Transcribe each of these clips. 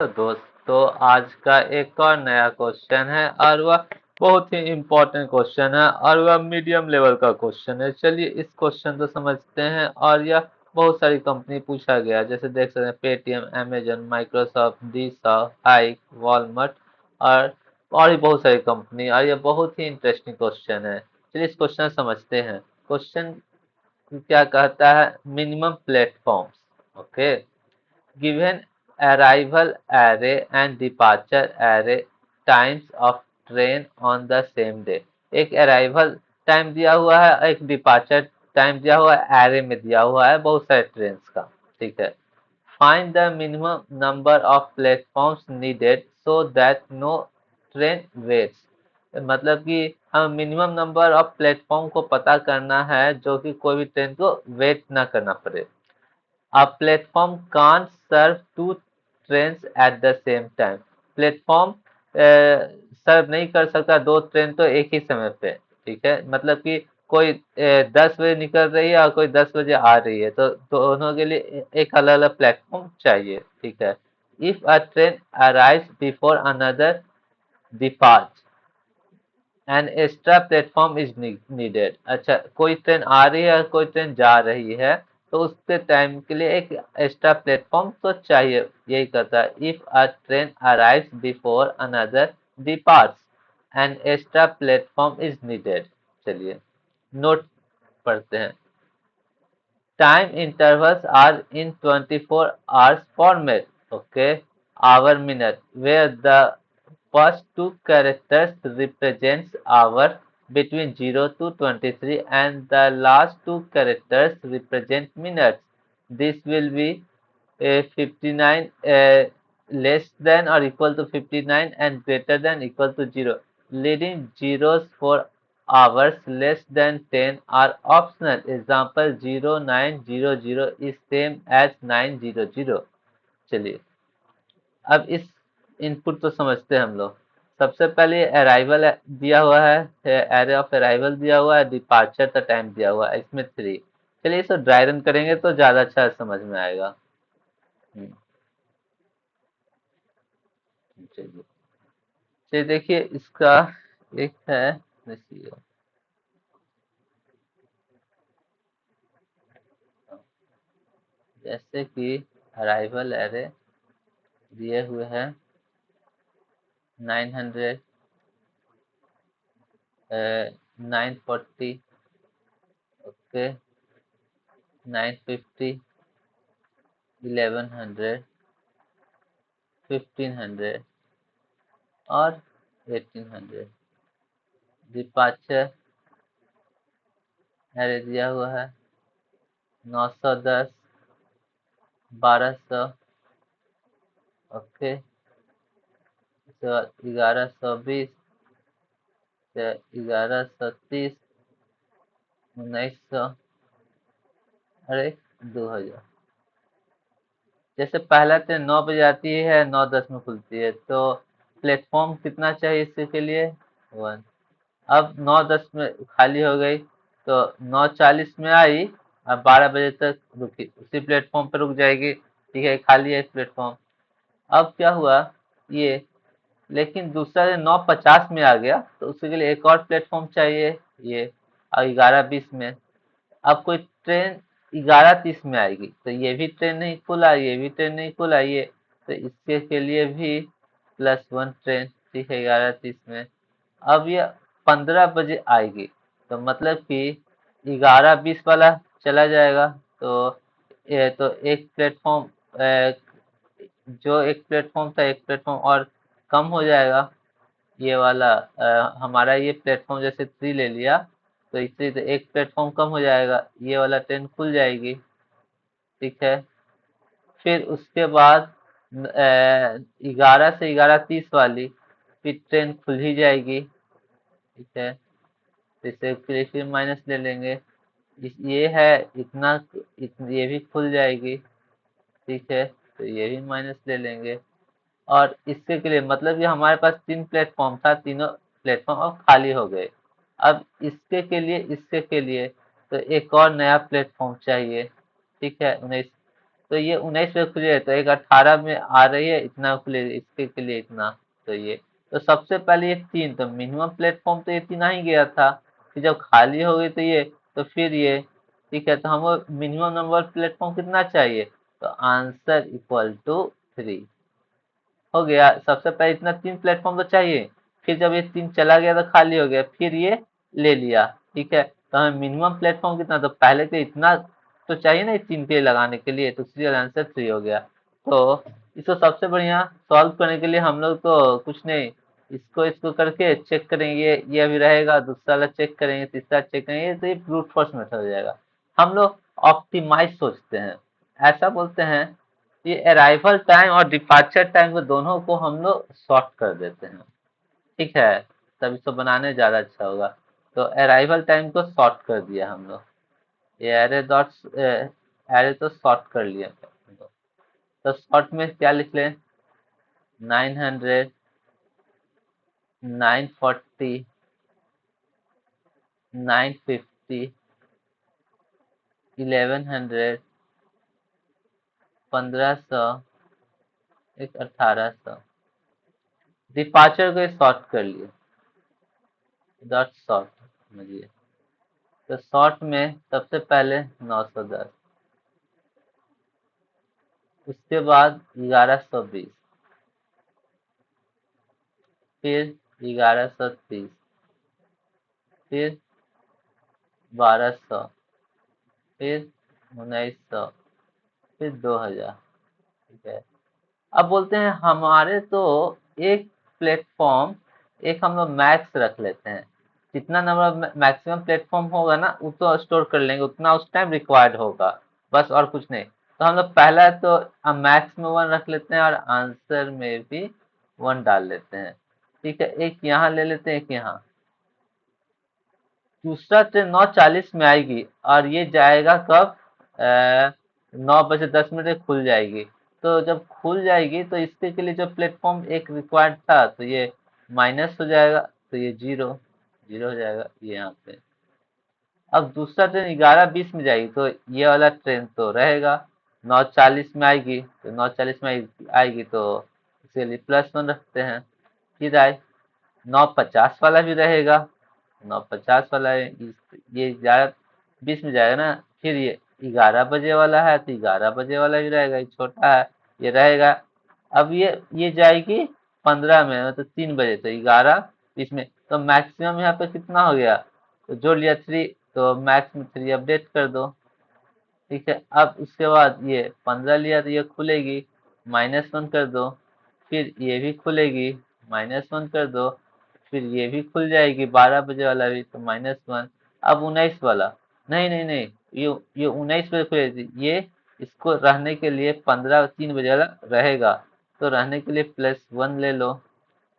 तो दोस्तों आज का एक और नया क्वेश्चन है और वह बहुत ही इम्पोर्टेंट क्वेश्चन है और वह मीडियम लेवल का क्वेश्चन है। चलिए इस क्वेश्चन को समझते हैं। और यह बहुत सारी कंपनी पूछा गया है, जैसे देख सकते हैं पेटीएम, अमेजन, माइक्रोसॉफ्ट, डीसा, हाइक, वॉलमार्ट और भी बहुत सारी कंपनी। और यह बहुत ही इंटरेस्टिंग क्वेश्चन है। चलिए इस क्वेश्चन समझते हैं। क्वेश्चन क्या कहता है, minimum platforms. Okay, given arrival array and departure array times of train on the same day। एक अराइवल टाइम दिया हुआ है, एक डिपार्चर टाइम दिया हुआ है, एरे में दिया हुआ है बहुत सारे ट्रेन का। ठीक है, find the minimum number of platforms needed so that no train waits. मतलब कि हम मिनिमम नंबर ऑफ प्लेटफॉर्म को पता करना है जो कि कोई भी ट्रेन को वेट ना करना पड़े। A platform can't serve two trains at the same time। Platform serve नहीं कर सकता दो ट्रेन तो एक ही समय पे। ठीक है, मतलब कि कोई 10 बजे निकल रही है और कोई 10 बजे आ रही है, तो दोनों के लिए एक अलग अलग प्लेटफॉर्म चाहिए। ठीक है, if a train arrives before another depart an extra platform is needed. अच्छा, कोई ट्रेन आ रही है और कोई ट्रेन जा रही है, तो उसके टाइम के लिए एक एक्स्ट्रा प्लेटफॉर्म तो चाहिए। यही कहता है, if a train arrives before another departs an extra platform is needed. चलिए नोट पढ़ते हैं। Time intervals are in 24 hours format, okay, hour minute, where the first two characters represents hour between 0 to 23 and the last two characters represent minutes. This will be a 59 less than or equal to 59 and greater than equal to 0. Leading zeros for hours less than 10 are optional. Example 0900 is same as 900। चलिए अब इस input को समझते हैं हम लोग। सबसे पहले अराइवल दिया हुआ है, एरे ऑफ अराइवल दिया हुआ है, डिपार्चर का टाइम दिया हुआ है, इसमें 3। चलिए इसे ड्राई रन करेंगे तो ज्यादा अच्छा समझ में आएगा। चलिए चलिए देखिए इसका एक है, देखिए जैसे कि अराइवल एरे दिए हुए हैं 900, 940, ओके, 950, 1100, 1500 और 1800। डिपार्चर एरे दिया हुआ है 910, 1200, ओके, उसके बाद 1120, 1130, 1900 और एक 2000। जैसे पहला ट्रेन 9 बजे आती है, 9:10 में खुलती है, तो प्लेटफॉर्म कितना चाहिए इसके लिए 1। अब 9:10 में खाली हो गई तो 9:40 में आई और 12 बजे तक रुकी, उसी प्लेटफॉर्म पर रुक जाएगी। ठीक है, खाली है एक प्लेटफॉर्म। अब क्या हुआ ये, लेकिन दूसरा जो 9:50 में आ गया तो उसके लिए एक और प्लेटफॉर्म चाहिए ये, और 11:20 में। अब कोई ट्रेन 11:30 में आएगी तो ये भी ट्रेन नहीं खुला, ये भी ट्रेन नहीं खुला, ये तो इसके के लिए भी +1 ट्रेन। ठीक है, 11:30 में। अब ये 15 बजे आएगी तो मतलब कि 11:20 वाला चला जाएगा। तो ये तो एक प्लेटफॉर्म, जो एक प्लेटफॉर्म था एक प्लेटफॉर्म और कम हो जाएगा। ये वाला हमारा ये प्लेटफॉर्म जैसे 3 ले लिया तो इससे तो एक प्लेटफॉर्म कम हो जाएगा, ये वाला ट्रेन खुल जाएगी। ठीक है, फिर उसके बाद 11 से 11:30 वाली फिर ट्रेन खुल ही जाएगी। ठीक है, तो इसे फिर माइनस ले लेंगे। ये है इतना, ये भी खुल जाएगी। ठीक है, तो ये भी माइनस ले लेंगे। और इसके के लिए मतलब कि हमारे पास 3 प्लेटफॉर्म था, तीनों प्लेटफॉर्म अब खाली हो गए। अब इसके के लिए, इसके के लिए तो एक और नया प्लेटफॉर्म चाहिए। ठीक है, 19 तो ये 19 में खुले, तो एक 18 में आ रही है, इतना खुले, इसके के लिए इतना। तो ये तो सबसे पहले ये 3, तो मिनिमम प्लेटफॉर्म तो ये 3 आ ही गया था। फिर जब खाली हो गई तो ये, तो फिर ये, ठीक है, तो हमको मिनिमम नंबर प्लेटफॉर्म कितना चाहिए, तो आंसर इक्वल टू 3 हो गया। सबसे पहले इतना 3 प्लेटफॉर्म तो चाहिए, फिर जब ये 3 चला गया तो खाली हो गया, फिर ये ले लिया, ठीक है। तो हमें मिनिमम प्लेटफॉर्म कितना, तो पहले तो इतना तो चाहिए ना 3 के लगाने के लिए, तो इसलिए आंसर 3 हो गया। तो इसको सबसे बढ़िया सॉल्व करने के लिए हम लोग तो कुछ नहीं, इसको इसको करके चेक करेंगे, ये अभी रहेगा, दूसरा वाला चेक करेंगे, तीसरा चेक करेंगे, तो ये ब्रूट फोर्स मेथड हो जाएगा। हम लोग ऑप्टिमाइज सोचते हैं, ऐसा बोलते हैं, ये अराइवल टाइम और डिपार्चर टाइम को दोनों को हम लोग शॉर्ट कर देते हैं, ठीक है, तब इसको बनाने ज्यादा अच्छा होगा। तो अराइवल टाइम को शॉर्ट कर दिया हम लोग, ये एरे डॉट्स एरे तो शॉर्ट कर लिया हम लोग। तो शॉर्ट में क्या लिख लें, 900, 940, 950, 1100, 1500, एक 1800। डिपार्चर को शॉर्ट कर लिए, डॉट शॉर्ट समझिए। तो शॉर्ट में सबसे पहले 910, उसके बाद 1120, फिर 1130, फिर 1200, फिर 1900, फिर 2000, ठीक है। अब बोलते हैं हमारे तो एक प्लेटफॉर्म, एक हम लोग मैक्स रख लेते हैं, जितना नंबर मैक्सिमम प्लेटफॉर्म होगा ना वो तो स्टोर कर लेंगे, उतना उस टाइम रिक्वायर्ड होगा, बस और कुछ नहीं। तो हम लोग पहला तो मैक्स में 1 रख लेते हैं और आंसर में भी 1 डाल लेते हैं, ठीक है। एक यहाँ ले लेते हैं, एक यहाँ। दूसरा ट्रेन 9:40 में आएगी और ये जाएगा कब, 9 बजे 10 मिनट खुल जाएगी। तो जब खुल जाएगी तो इसके के लिए जो प्लेटफॉर्म एक रिक्वायर्ड था, तो ये माइनस हो जाएगा, तो ये जीरो जीरो हो जाएगा ये यहाँ पे। अब दूसरा ट्रेन 11:20 में जाएगी, तो ये वाला ट्रेन तो रहेगा। 9:40 में आएगी, तो 9:40 में आएगी, तो इसके लिए +1 रखते हैं। फिर आए 9:50 वाला भी रहेगा, 9:50 वाला है, ये 11:20 में जाएगा ना। फिर ये 11 बजे वाला है, तो 11 बजे वाला भी रहेगा, ये छोटा है, ये रहेगा। अब ये जाएगी 15 में, मतलब 3 बजे, तो 11:20 में, तो मैक्सिमम यहाँ पे कितना हो गया, तो जोड़ लिया 3, तो मैक्स में 3 अपडेट कर दो, ठीक है। अब उसके बाद ये 15 लिया, तो ये खुलेगी, -1 कर दो, फिर ये भी खुलेगी, -1 कर दो, फिर ये भी खुल जाएगी 12 बजे वाला भी, तो -1। अब 19 वाला, नहीं नहीं नहीं, ये 19 बजे खुलेगी, ये इसको रहने के लिए 15 3 बजे वाला रहेगा, तो रहने के लिए +1 ले लो।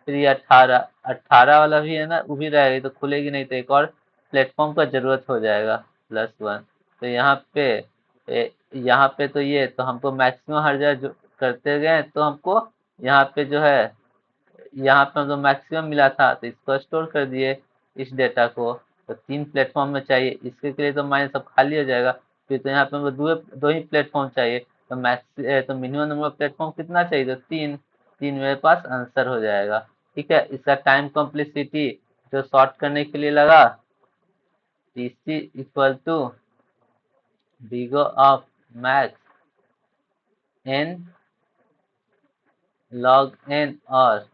फिर ये 18 18 वाला भी है ना, वो भी रहेगी, तो खुलेगी नहीं, तो एक और प्लेटफॉर्म का जरूरत हो जाएगा, +1। तो यहाँ पे तो ये तो हमको मैक्सिमम हर जगह जो करते गए, तो हमको यहाँ पे जो है, यहाँ पे जो मैक्सिमम मिला था, तो इसको स्टोर कर दिए इस डेटा को। तो 3 प्लेटफॉर्म में चाहिए, इसके के लिए तो माइनस सब खाली हो जाएगा। फिर तो यहाँ पे हमको दो ही प्लेटफॉर्म चाहिए, तो तो मिनिमम नंबर ऑफ प्लेटफॉर्म कितना चाहिए, तो 3, 3 मेरे पास आंसर हो जाएगा, ठीक है। इसका टाइम कॉम्प्लेक्सिटी जो सॉर्ट करने के लिए लगा, TC equal to big O of max n log n और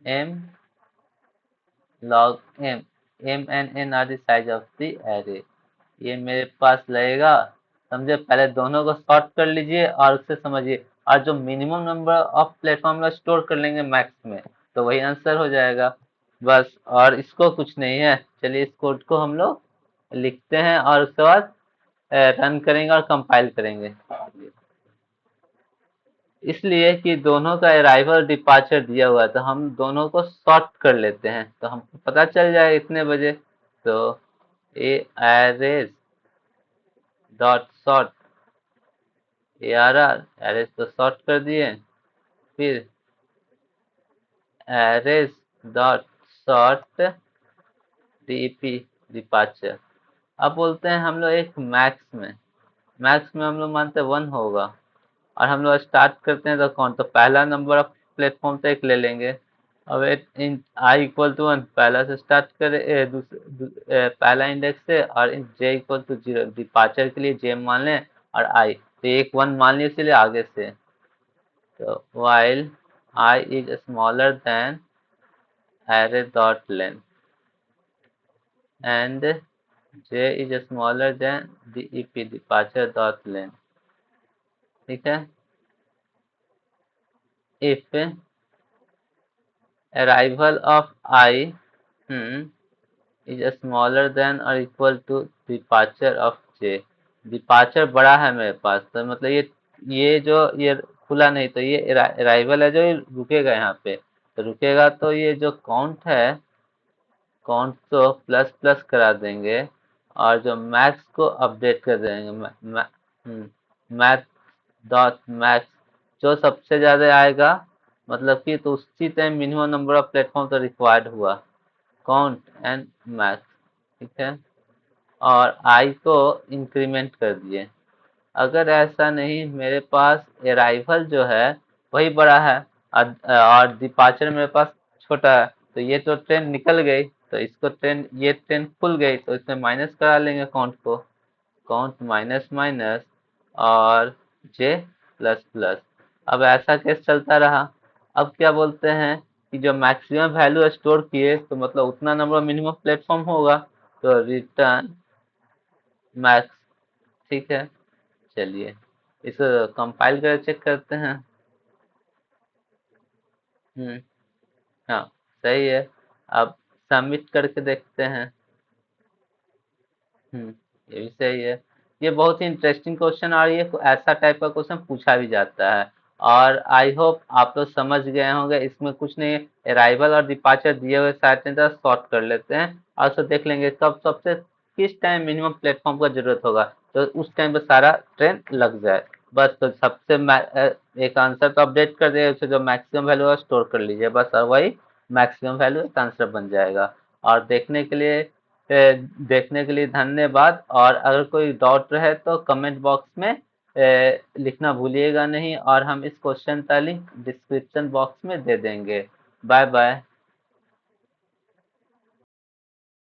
m log m, m and n are the size of the array। ये मेरे पास लगेगा, समझे। पहले दोनों को सॉर्ट कर लीजिए और उससे समझिए, और जो मिनिमम नंबर ऑफ प्लेटफॉर्म में स्टोर कर लेंगे मैक्स में, तो वही आंसर हो जाएगा, बस। और इसको कुछ नहीं है, चलिए इस कोड को हम लोग लिखते हैं और उसके बाद रन करेंगे और कंपाइल करेंगे। इसलिए कि दोनों का अराइवल डिपार्चर दिया हुआ है, तो हम दोनों को सॉर्ट कर लेते हैं, तो हमको पता चल जाए इतने बजे। तो a arrays dot sort, ARR arrays को सॉर्ट कर दिए, फिर arrays dot sort DP departure. अब बोलते हैं हम लोग एक मैक्स में हम लोग मानते हैं 1 होगा, और हम लोग स्टार्ट करते हैं तो कौन, तो पहला नंबर ऑफ प्लेटफॉर्म तो एक ले लेंगे। अब इन आई इक्वल टू 1 पहला से स्टार्ट करें, पहला इंडेक्स से, और इन जे इक्वल टू 0 डिपार्चर के लिए जे मान लें, और आई तो एक 1 मान लिया, इसलिए आगे से तो while I is smaller than array dot length and j is smaller than dep departure dot length, ठीक है। if arrival of I is smaller than or equal to departure of j, departure बड़ा है मेरे पास, तो मतलब ये जो ये खुला नहीं, तो ये अराइवल है जो ये रुकेगा यहाँ पे, तो रुकेगा तो ये जो काउंट है, काउंट को प्लस प्लस करा देंगे, और जो मैक्स को अपडेट कर देंगे, मैथ डॉट मैक्स, जो सबसे ज्यादा आएगा, मतलब कि तो उसी time minimum number of platform तो रिक्वायर्ड हुआ, काउंट एंड मैक्स, ठीक है। और आई को इंक्रीमेंट कर दिए। अगर ऐसा नहीं, मेरे पास अराइवल जो है वही बड़ा है, और डिपार्चर मेरे पास छोटा है, तो ये तो ट्रेन निकल गई, तो इसको ट्रेन, ये ट्रेन खुल गई, तो इसमें माइनस करा लेंगे काउंट को, काउंट माइनस माइनस और जे प्लस प्लस। अब ऐसा केस चलता रहा। अब क्या बोलते हैं कि जो मैक्सिमम वैल्यू स्टोर किए, तो मतलब उतना नंबर मिनिमम प्लेटफॉर्म होगा, तो रिटर्न मैक्स, ठीक है। चलिए इसे कंपाइल कर चेक करते हैं। हम्म। हाँ, सही है। अब सबमिट करके देखते हैं। हम्म, ये भी सही है। ये बहुत ही इंटरेस्टिंग क्वेश्चन, और ये ऐसा टाइप का क्वेश्चन पूछा भी जाता है। और आई होप आप लोग समझ गए होंगे, इसमें कुछ नहीं है, अराइवल और डिपार्चर दिए हुए सारे तरह सॉर्ट कर लेते हैं, और उसको देख लेंगे कब सबसे किस टाइम मिनिमम प्लेटफॉर्म का जरूरत होगा, तो उस टाइम पे सारा ट्रेन लग जाए। बस तो सबसे एक आंसर तो अपडेट कर दिए, उसे जो मैक्सिमम वैल्यू है स्टोर कर लीजिए बस, और वही मैक्सिमम वैल्यू एक आंसर बन जाएगा। और देखने के लिए धन्यवाद, और अगर कोई डाउट रहे तो कमेंट बॉक्स में लिखना भूलिएगा नहीं, और हम इस क्वेश्चन का लिंक डिस्क्रिप्शन बॉक्स में दे देंगे। Bye bye.